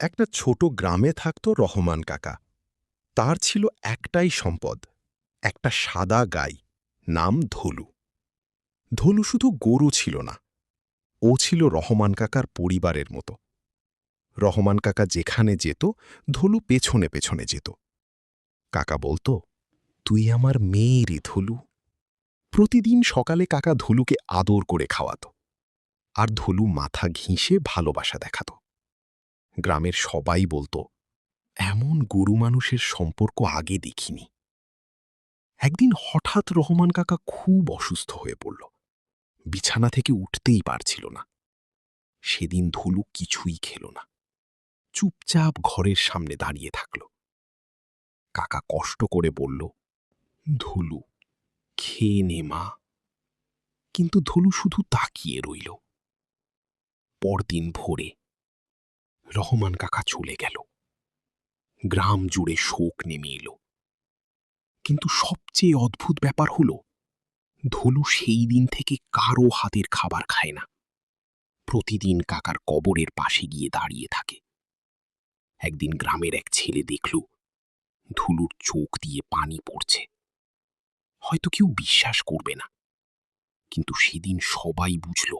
একটা ছোট গ্রামে থাকত রহমান কাকা। তার ছিল একটাই সম্পদ, একটা সাদা গাই, নাম ধলু। ধলু শুধু গরু ছিল না, ও ছিল রহমান কাকার পরিবারের মতো। রহমান কাকা যেখানে যেত, ধলু পেছনে পেছনে যেত। কাকা বলতো, তুই আমার মেয়েরই ধলু। প্রতিদিন সকালে কাকা ধলুকে আদর করে খাওয়াত, আর ধলু মাথা ঘিঁষে ভালোবাসা দেখাত। গ্রামের সবাই বলতো, এমন গরু মানুষের সম্পর্ক আগে দেখিনি। একদিন হঠাৎ রহমান কাকা খুব অসুস্থ হয়ে পড়ল, বিছানা থেকে উঠতেই পারছিল না। সেদিন ধলু কিছুই খেল না, চুপচাপ ঘরের সামনে দাঁড়িয়ে থাকল। কাকা কষ্ট করে বলল, ধলু, খেয়ে নে মা। কিন্তু ধলু শুধু তাকিয়ে রইল। পরদিন ভোরে রহমান কাকা চলে গেল। গ্রাম জুড়ে শোক নেমে এলো। কিন্তু সবচেয়ে অদ্ভুত ব্যাপার হলো, ধলু সেই দিন থেকে কারো হাতের খাবার খায় না। প্রতিদিন কাকার কবরের পাশে গিয়ে দাঁড়িয়ে থাকে। একদিন গ্রামের এক ছেলে দেখল ধুলুর চোখ দিয়ে পানি পড়ছে। হয়তো কেউ বিশ্বাস করবে না, কিন্তু সেদিন সবাই বুঝল